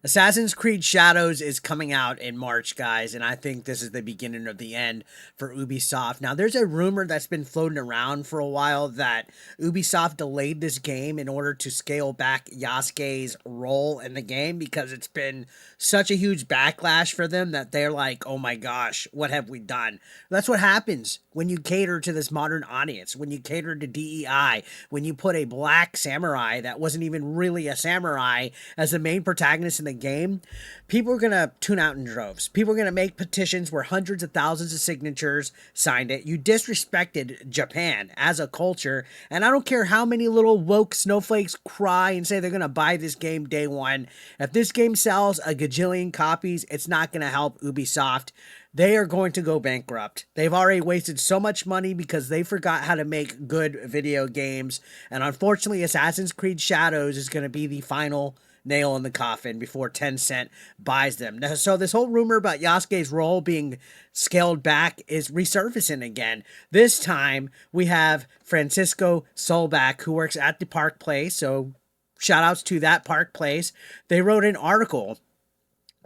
Assassin's Creed Shadows is coming out in March, guys, and I think this is the beginning of the end for Ubisoft. Now, there's a rumor that's been floating around for a while that Ubisoft delayed this game in order to scale back Yasuke's role in the game because it's been such a huge backlash for them that they're like, oh my gosh, what have we done? That's what happens when you cater to this modern audience, when you cater to DEI, when you put a black samurai that wasn't even really a samurai as the main protagonist in the game. People are going to tune out in droves. People are going to make petitions where hundreds of thousands of signatures signed it. You disrespected Japan as a culture, and I don't care how many little woke snowflakes cry and say they're going to buy this game day one. If this game sells a gajillion copies, it's not going to help Ubisoft. They are going to go bankrupt. They've already wasted so much money because they forgot how to make good video games. And unfortunately, Assassin's Creed Shadows is going to be the final nail in the coffin before Tencent buys them. So this whole rumor about Yasuke's role being scaled back is resurfacing again. This time we have Francisco Solback, who works at the Park Place. So shout outs to that Park Place. They wrote an article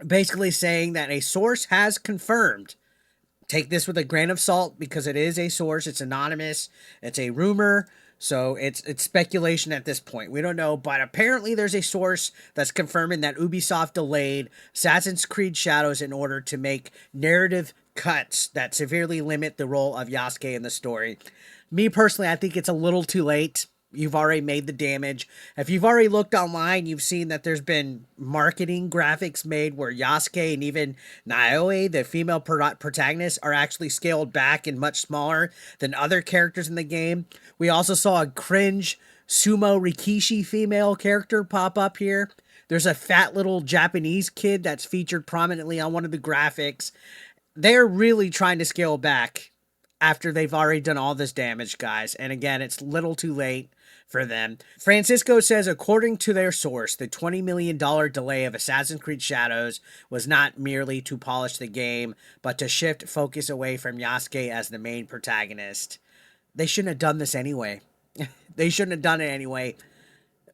basically saying that a source has confirmed. Take this with a grain of salt because it is a source. It's anonymous. It's a rumor. So it's speculation at this point. We don't know, but apparently there's a source that's confirming that Ubisoft delayed Assassin's Creed Shadows in order to make narrative cuts that severely limit the role of Yasuke in the story. Me personally, I think it's a little too late. You've already made the damage. If you've already looked online, you've seen that there's been marketing graphics made where Yasuke and even Naoe, the female protagonist, are actually scaled back and much smaller than other characters in the game. We also saw a cringe Sumo Rikishi female character pop up here. There's a fat little Japanese kid that's featured prominently on one of the graphics. They're really trying to scale back after they've already done all this damage, guys. And again, it's little too late for them. Francisco says, according to their source, the $20 million delay of Assassin's Creed Shadows was not merely to polish the game, but to shift focus away from Yasuke as the main protagonist. They shouldn't have done this anyway. They shouldn't have done it anyway.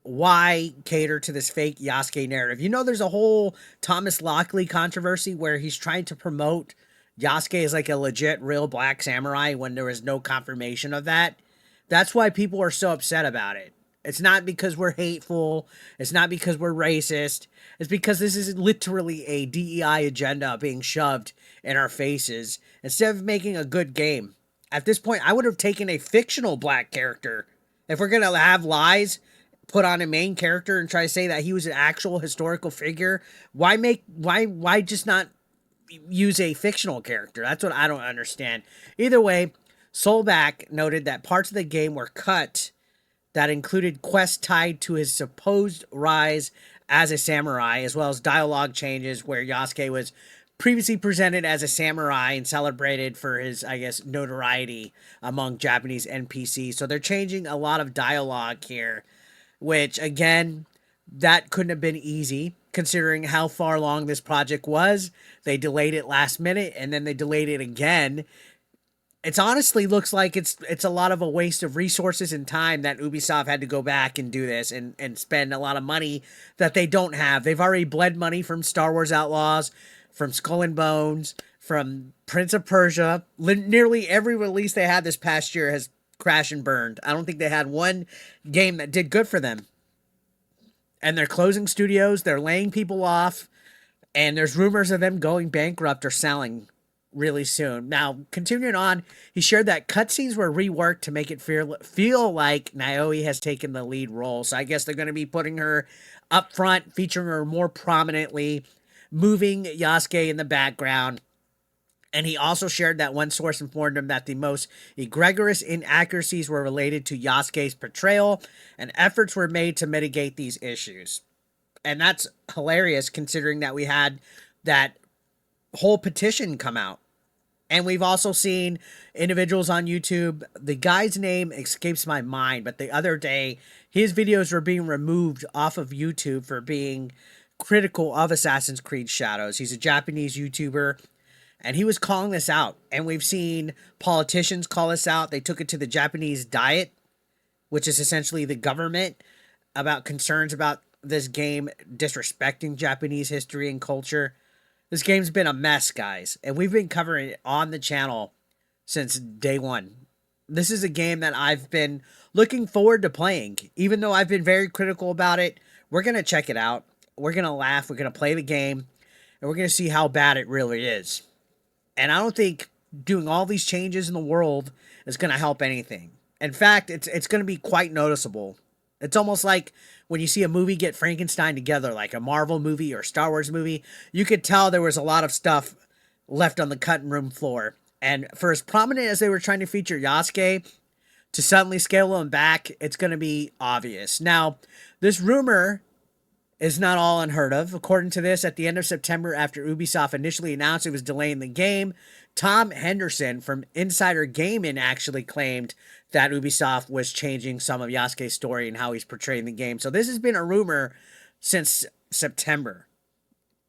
Why cater to this fake Yasuke narrative? You know, there's a whole Thomas Lockley controversy where he's trying to promote Yasuke as like a legit real black samurai when there was no confirmation of that. That's why people are so upset about it. It's not because we're hateful. It's not because we're racist. It's because this is literally a DEI agenda being shoved in our faces instead of making a good game. At this point, I would have taken a fictional black character. If we're going to have lies put on a main character and try to say that he was an actual historical figure, why just not use a fictional character? That's what I don't understand. Either way, Solback noted that parts of the game were cut that included quests tied to his supposed rise as a samurai, as well as dialogue changes where Yasuke was previously presented as a samurai and celebrated for his, I guess, notoriety among Japanese NPCs. So they're changing a lot of dialogue here, which, again, that couldn't have been easy considering how far along this project was. They delayed it last minute, and then they delayed it again. It's honestly looks like it's a lot of a waste of resources and time that Ubisoft had to go back and do this and spend a lot of money that they don't have. They've already bled money from Star Wars Outlaws, from Skull and Bones, from Prince of Persia. Nearly every release they had this past year has crashed and burned. I don't think they had one game that did good for them. And they're closing studios, they're laying people off, and there's rumors of them going bankrupt or selling really soon. Now, continuing on, he shared that cutscenes were reworked to make it feel like Naoe has taken the lead role. So I guess they're going to be putting her up front, featuring her more prominently, moving Yasuke in the background. And he also shared that one source informed him that the most egregious inaccuracies were related to Yasuke's portrayal, and efforts were made to mitigate these issues. And that's hilarious considering that we had that whole petition come out. And we've also seen individuals on YouTube. The guy's name escapes my mind, but the other day, his videos were being removed off of YouTube for being critical of Assassin's Creed Shadows. He's a Japanese YouTuber, and he was calling this out. And we've seen politicians call this out. They took it to the Japanese Diet, which is essentially the government, about concerns about this game disrespecting Japanese history and culture. This game's been a mess, guys, and we've been covering it on the channel since day one. This is a game that I've been looking forward to playing, even though I've been very critical about it. We're going to check it out. We're going to laugh. We're going to play the game, and we're going to see how bad it really is. And I don't think doing all these changes in the world is going to help anything. In fact, it's going to be quite noticeable. It's almost like when you see a movie get Frankenstein together, like a Marvel movie or Star Wars movie, you could tell there was a lot of stuff left on the cutting room floor. And for as prominent as they were trying to feature Yasuke, to suddenly scale him back, it's going to be obvious. Now, this rumor is not all unheard of. According to this, at the end of September, after Ubisoft initially announced it was delaying the game, Tom Henderson from Insider Gaming actually claimed that Ubisoft was changing some of Yasuke's story and how he's portraying the game. So this has been a rumor since September.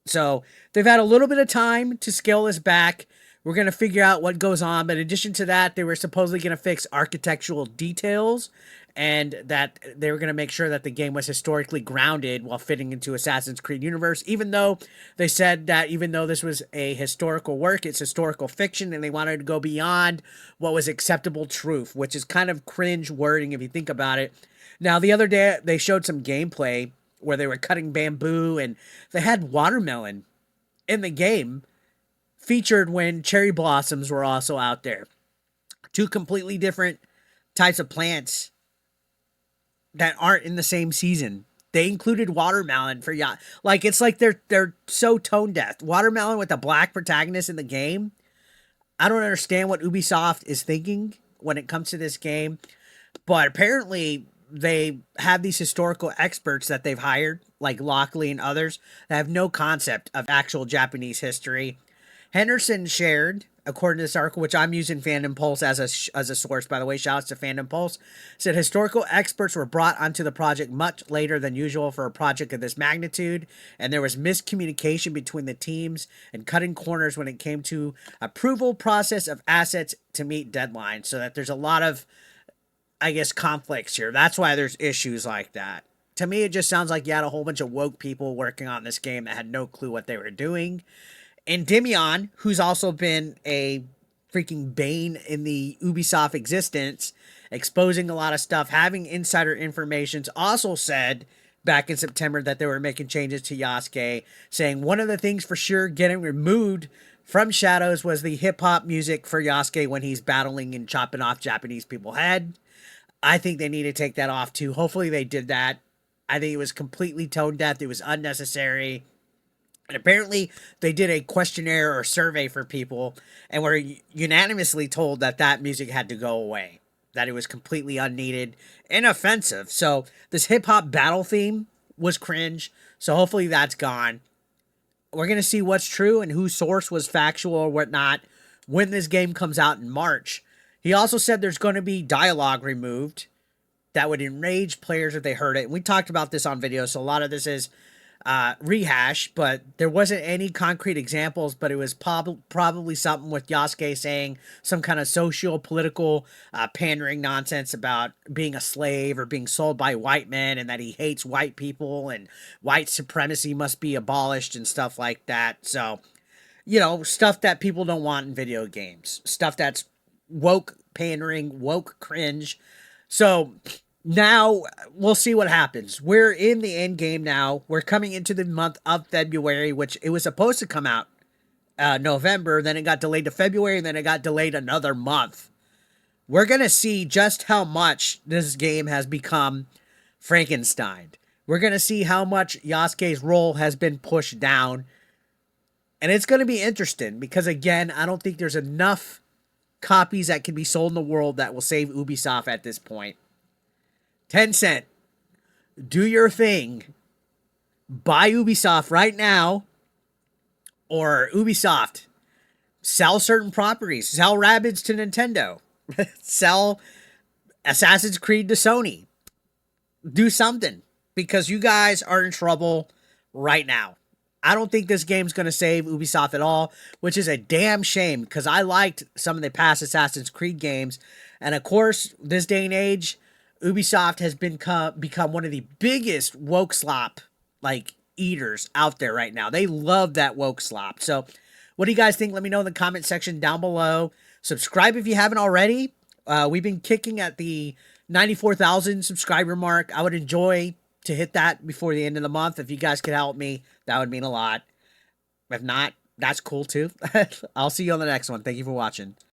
So they've had a little bit of time to scale this back. We're going to figure out what goes on. But in addition to that, they were supposedly going to fix architectural details and that they were going to make sure that the game was historically grounded while fitting into Assassin's Creed universe, even though they said that even though this was a historical work, it's historical fiction, and they wanted to go beyond what was acceptable truth, which is kind of cringe wording if you think about it. Now, the other day, they showed some gameplay where they were cutting bamboo, and they had watermelon in the game featured when cherry blossoms were also out there. Two completely different types of plants that aren't in the same season. They included watermelon for like it's like they're so tone deaf. Watermelon with a black protagonist in the game. I don't understand what Ubisoft is thinking when it comes to this game, but apparently they have these historical experts that they've hired, like Lockley and others, that have no concept of actual Japanese history. Henderson shared, according to this article, which I'm using Fandom Pulse as a source, by the way, shout outs to Fandom Pulse, said historical experts were brought onto the project much later than usual for a project of this magnitude, and there was miscommunication between the teams and cutting corners when it came to approval process of assets to meet deadlines, so that there's a lot of, I guess, conflicts here. That's why there's issues like that. To me, it just sounds like you had a whole bunch of woke people working on this game that had no clue what they were doing. And Demion, who's also been a freaking bane in the Ubisoft existence, exposing a lot of stuff, having insider information, also said back in September that they were making changes to Yasuke, saying one of the things for sure getting removed from Shadows was the hip-hop music for Yasuke when he's battling and chopping off Japanese people's head. I think they need to take that off too. Hopefully they did that. I think it was completely tone deaf. It was unnecessary. And apparently they did a questionnaire or survey for people and were unanimously told that that music had to go away, that it was completely unneeded and offensive. So this hip hop battle theme was cringe. So hopefully that's gone. We're going to see what's true and whose source was factual or whatnot when this game comes out in March. He also said there's going to be dialogue removed that would enrage players if they heard it. And we talked about this on video, so a lot of this is rehash, but there wasn't any concrete examples, but it was probably something with Yasuke saying some kind of socio-political pandering nonsense about being a slave or being sold by white men and that he hates white people and white supremacy must be abolished and stuff like that. So, you know, stuff that people don't want in video games. Stuff that's woke pandering, woke cringe. So now we'll see what happens. We're in the end game now. We're coming into the month of February, which it was supposed to come out November. Then it got delayed to February, and then it got delayed another month. We're going to see just how much this game has become Frankenstein. We're going to see how much Yasuke's role has been pushed down. And it's going to be interesting because, again, I don't think there's enough copies that can be sold in the world that will save Ubisoft at this point. Tencent, do your thing. Buy Ubisoft right now. Or Ubisoft, sell certain properties. Sell Rabbids to Nintendo. Sell Assassin's Creed to Sony. Do something. Because you guys are in trouble right now. I don't think this game's going to save Ubisoft at all, which is a damn shame because I liked some of the past Assassin's Creed games. And of course, this day and age, Ubisoft has become one of the biggest woke slop like eaters out there right now. They love that woke slop. So, what do you guys think? Let me know in the comment section down below. Subscribe if you haven't already. We've been kicking at the 94,000 subscriber mark. I would enjoy to hit that before the end of the month. If you guys could help me, that would mean a lot. If not, that's cool too. I'll see you on the next one. Thank you for watching.